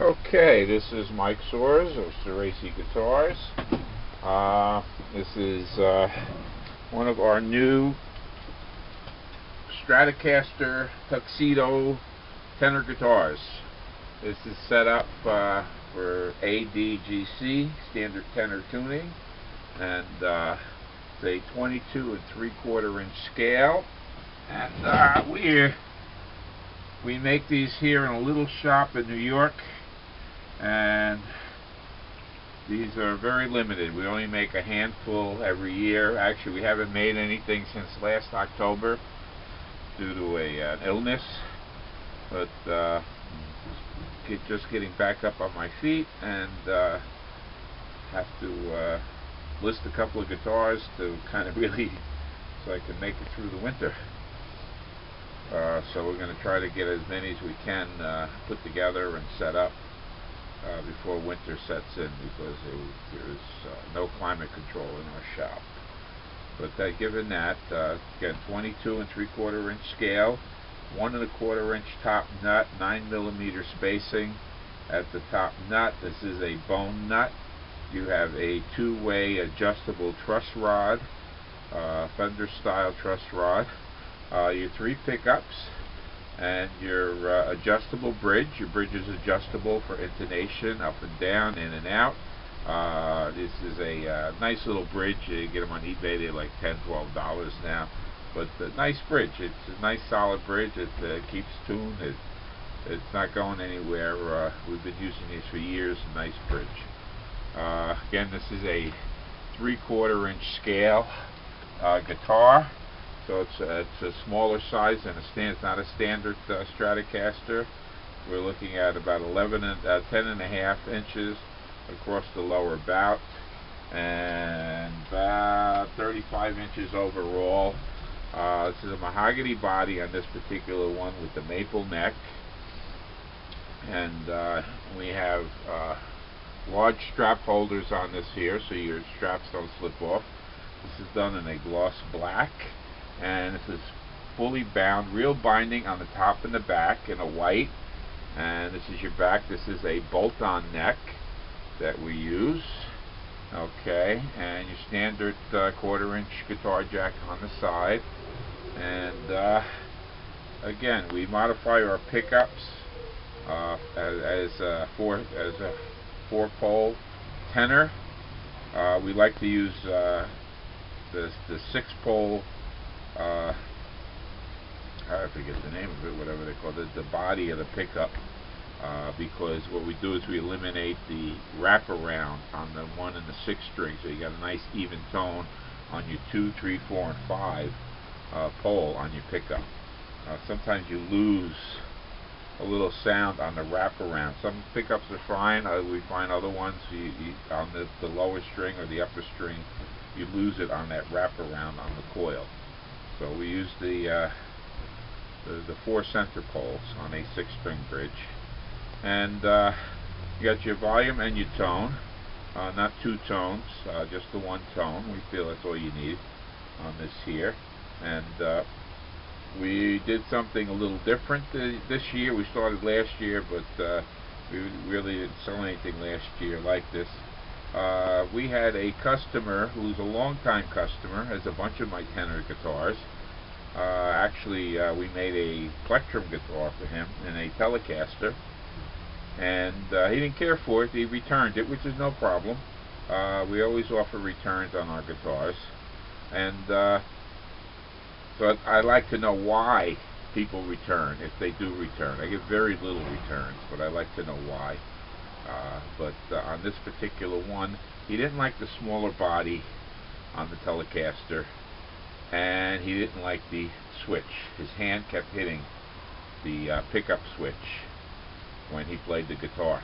Okay, this is Mike Soares of Soares'y Guitars. This is one of our new Stratocaster Tuxedo tenor guitars. This is set up for ADGC, standard tenor tuning, and it's a 22 3/4 inch scale. And we make these here in a little shop in New York, and these are very limited. We only make a handful every year. Actually, we haven't made anything since last October due to an illness, but just getting back up on my feet, and have to list a couple of guitars to kind of really, so I can make it through the winter. So we're going to try to get as many as we can put together and set up before winter sets in, because there's no climate control in our shop. But given that, again, 22 3/4 inch scale, 1 1/4 inch top nut, 9mm spacing at the top nut. This is a bone nut. You have a two-way adjustable truss rod, Fender style truss rod. Your 3 pickups, and your adjustable bridge. Your bridge is adjustable for intonation, up and down, in and out. This is a nice little bridge. You get them on eBay, they're like $10, $12 now. But nice bridge. It's a nice solid bridge. It keeps tuned. It's not going anywhere. We've been using these for years. A nice bridge. Again, this is a 3/4 inch scale guitar. So it's a smaller size than it's not a standard Stratocaster. We're looking at about 10.5 inches across the lower bout, and about 35 inches overall. This is a mahogany body on this particular one with the maple neck, and we have large strap holders on this here, so your straps don't slip off. This is done in a gloss black. And this is fully bound, real binding on the top and the back in a white. And this is your back. This is a bolt-on neck that we use. Okay, and your standard 1/4 inch guitar jack on the side. And again, we modify our pickups as a 4-pole tenor. We like to use the 6-pole. I forget the name of it, whatever they call it, the body of the pickup, because what we do is we eliminate the wraparound on the 1 and the 6 string, so you got a nice even tone on your 2, 3, 4, and 5 pole on your pickup. Sometimes you lose a little sound on the wraparound. Some pickups are fine. We find other ones, on the lower string or the upper string, you lose it on that wraparound on the coil. So we use the 4 center poles on a 6-string bridge. And you got your volume and your tone, not 2 tones, just the 1 tone. We feel that's all you need on this here. And we did something a little different this year. We started last year, but we really didn't sell anything last year like this. We had a customer who's a long-time customer, has a bunch of my tenor guitars. Actually, we made a plectrum guitar for him in a Telecaster, and he didn't care for it. He returned it, which is no problem. We always offer returns on our guitars, and so I'd like to know why people return, if they do return. I get very little returns, but I like to know why. But on this particular one, he didn't like the smaller body on the Telecaster, and he didn't like the switch. His hand kept hitting the pickup switch when he played the guitar.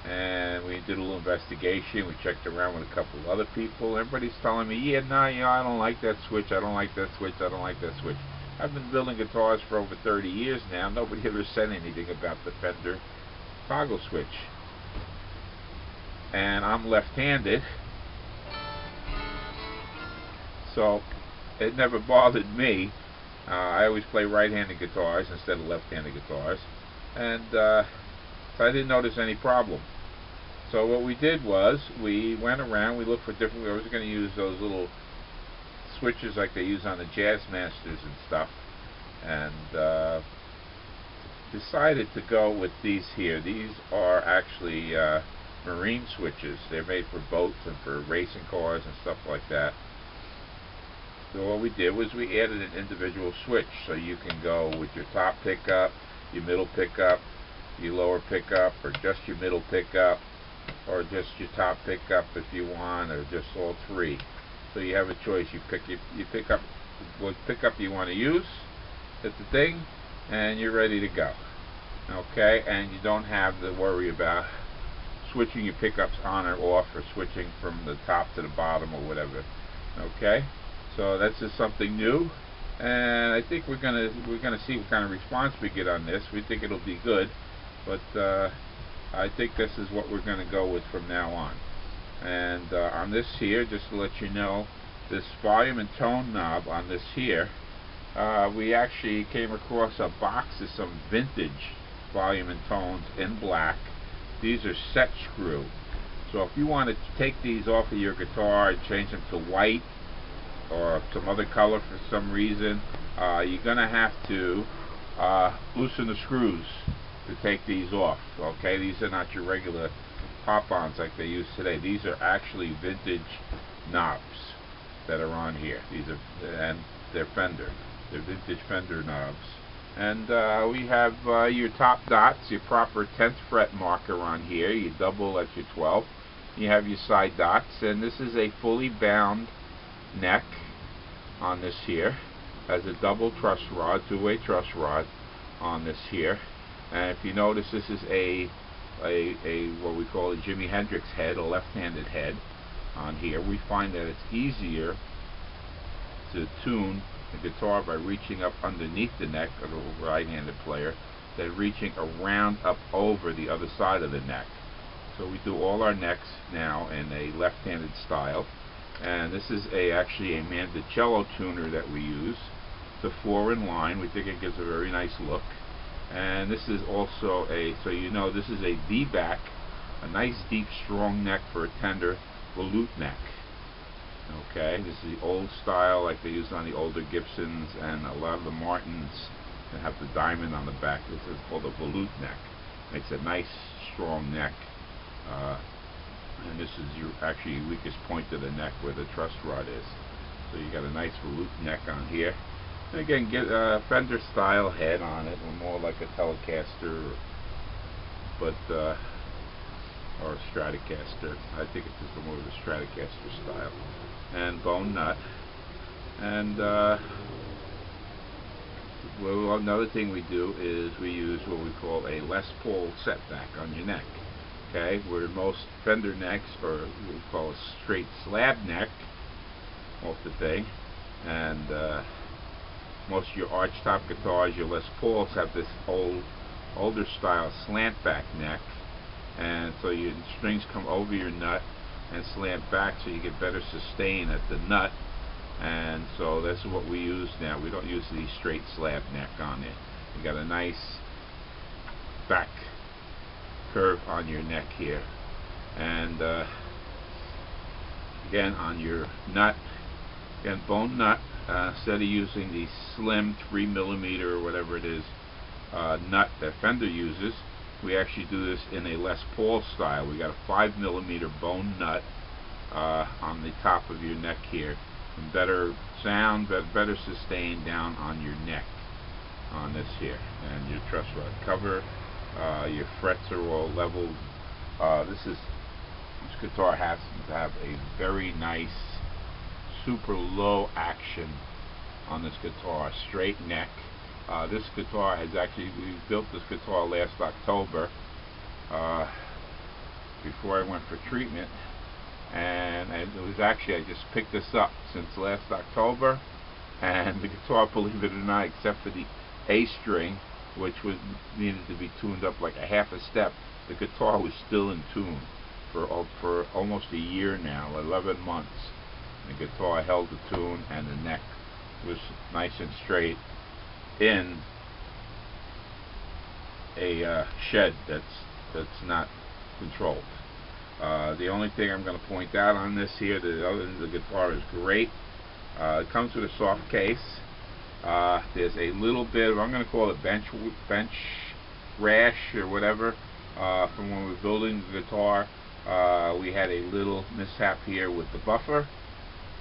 And we did a little investigation. We checked around with a couple of other people. Everybody's telling me, yeah, no, I don't like that switch. I don't like that switch. I don't like that switch. I've been building guitars for over 30 years now. Nobody ever said anything about the Fender toggle switch. And I'm left-handed, so it never bothered me. I always play right-handed guitars instead of left-handed guitars, and So I didn't notice any problem. So what we did was we went around, we looked for different. I was going to use those little switches like they use on the Jazz Masters and stuff, and decided to go with these here. These are actually marine switches. They're made for boats and for racing cars and stuff like that. So what we did was we added an individual switch, so you can go with your top pickup, your middle pickup, your lower pickup, or just your middle pickup, or just your top pickup if you want, or just all three. So you have a choice. You pick up what pickup you want to use, hit the thing, and you're ready to go. Okay, and you don't have to worry about switching your pickups on or off, or switching from the top to the bottom or whatever. Okay, so that's just something new, and I think we're gonna see what kind of response we get on this. We think it'll be good, but I think this is what we're gonna go with from now on. And on this here, just to let you know, this volume and tone knob on this here, we actually came across a box of some vintage volume and tones in black. These are set screw. So if you want to take these off of your guitar and change them to white or some other color for some reason, you're going to have to loosen the screws to take these off. Okay, these are not your regular pop-ons like they use today. These are actually vintage knobs that are on here. These are, and they're Fender. They're vintage Fender knobs. And we have your top dots, your proper 10th fret marker on here. You double at your 12th. You have your side dots, and this is a fully bound neck on this here. Has a double truss rod, two-way truss rod on this here. And if you notice, this is a what we call a Jimi Hendrix head, a left-handed head on here. We find that it's easier to tune the guitar by reaching up underneath the neck of the right-handed player than reaching around up over the other side of the neck. So we do all our necks now in a left-handed style, and this is actually a Mandocello tuner that we use. It's a 4-in-line. We think it gives a very nice look. And this is also so you know, this is a V-back, a nice deep strong neck for a tender volute neck. Okay, this is the old style like they used on the older Gibsons and a lot of the Martins that have the diamond on the back. This is called a volute neck. Makes a nice strong neck. And this is your actually weakest point of the neck where the truss rod is. So you got a nice volute neck on here. And again, get a Fender style head on it, or more like a Telecaster, but or a Stratocaster. I think it's just more of a Stratocaster style. And bone nut. And well, another thing we do is we use what we call a Les Paul setback on your neck. Okay, where most Fender necks are what we call a straight slab neck off the thing, and most of your archtop guitars, your Les Pauls, have this older style slant back neck, and so your strings come over your nut and slant back, so you get better sustain at the nut. And so that's what we use now. We don't use the straight slab neck on it. You got a nice back curve on your neck here. And again, on your nut, again, bone nut, instead of using the slim 3mm or whatever it is nut that Fender uses, we actually do this in a Les Paul style. We got a 5mm bone nut on the top of your neck here. And better sound, better sustain down on your neck on this here. And your truss rod cover, your frets are all leveled. This guitar has to have a very nice, super low action on this guitar, straight neck. This guitar has actually, we built this guitar last October before I went for treatment, and it was actually, I just picked this up since last October, and the guitar, believe it or not, except for the A string, which needed to be tuned up like a half a step, the guitar was still in tune for almost a year now, 11 months. The guitar held the tune, and the neck was nice and straight in a shed that's It's not controlled. The only thing I'm going to point out on this here, the guitar is great. It comes with a soft case. There's a little bit of, I'm going to call it bench rash or whatever, from when we were building the guitar. We had a little mishap here with the buffer,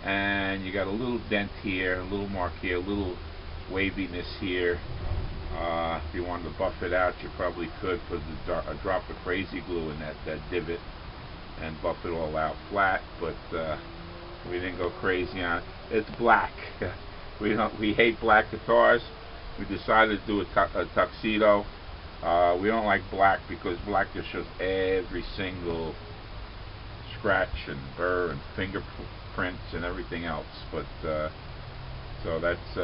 and you got a little dent here, a little mark here, a little waviness here. If you wanted to buff it out, you probably could put a drop of crazy glue in that divot and buff it all out flat, but we didn't go crazy on it. It's black. We hate black guitars. We decided to do a tuxedo. We don't like black because black just shows every single scratch and burr and fingerprints and everything else. But so that's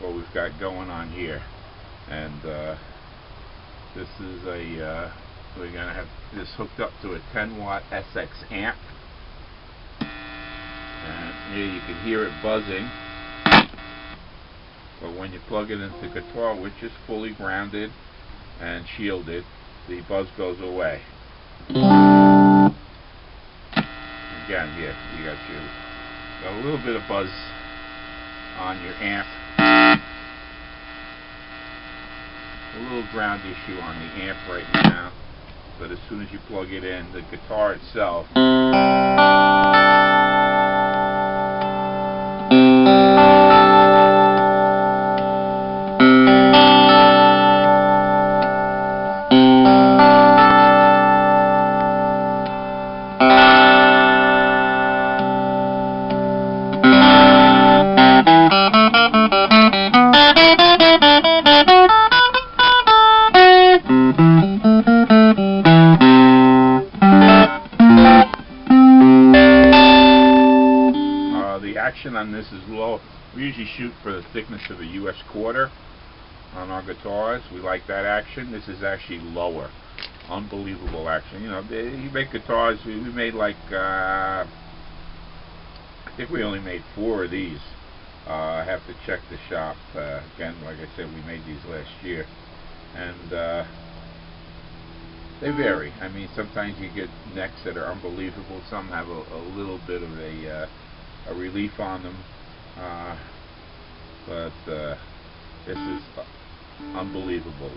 what we've got going on here. And this is we're gonna have this hooked up to a 10-watt SX amp, and here you can hear it buzzing. But when you plug it into the guitar, which is fully grounded and shielded, the buzz goes away. Again, here you got a little bit of buzz on your amp. A little ground issue on the amp right now, but as soon as you plug it in, the guitar itself on this is low. We usually shoot for the thickness of a US quarter on our guitars. We like that action. This is actually lower. Unbelievable action. You know, you make guitars, we made like I think we only made 4 of these. I have to check the shop again. Like I said, we made these last year, and they vary. I mean, sometimes you get necks that are unbelievable. Some have a little bit of a relief on them, but this is unbelievable.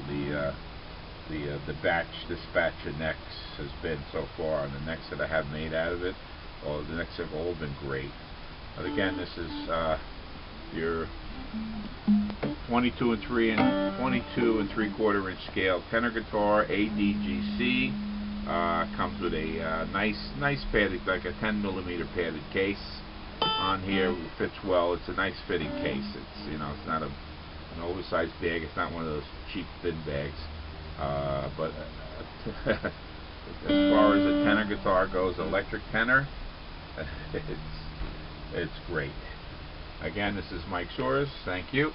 This batch of necks has been so far, and the necks that I have made out of it, the necks have all been great. But again, this is your 22 and 3/4 inch scale tenor guitar, ADGC. Comes with a nice padded, like a 10mm padded case on here. It fits well. It's a nice fitting case. It's, you know, it's not an oversized bag. It's not one of those cheap thin bags. But as far as a tenor guitar goes, electric tenor, it's great. Again, this is Mike Soares'y. Thank you.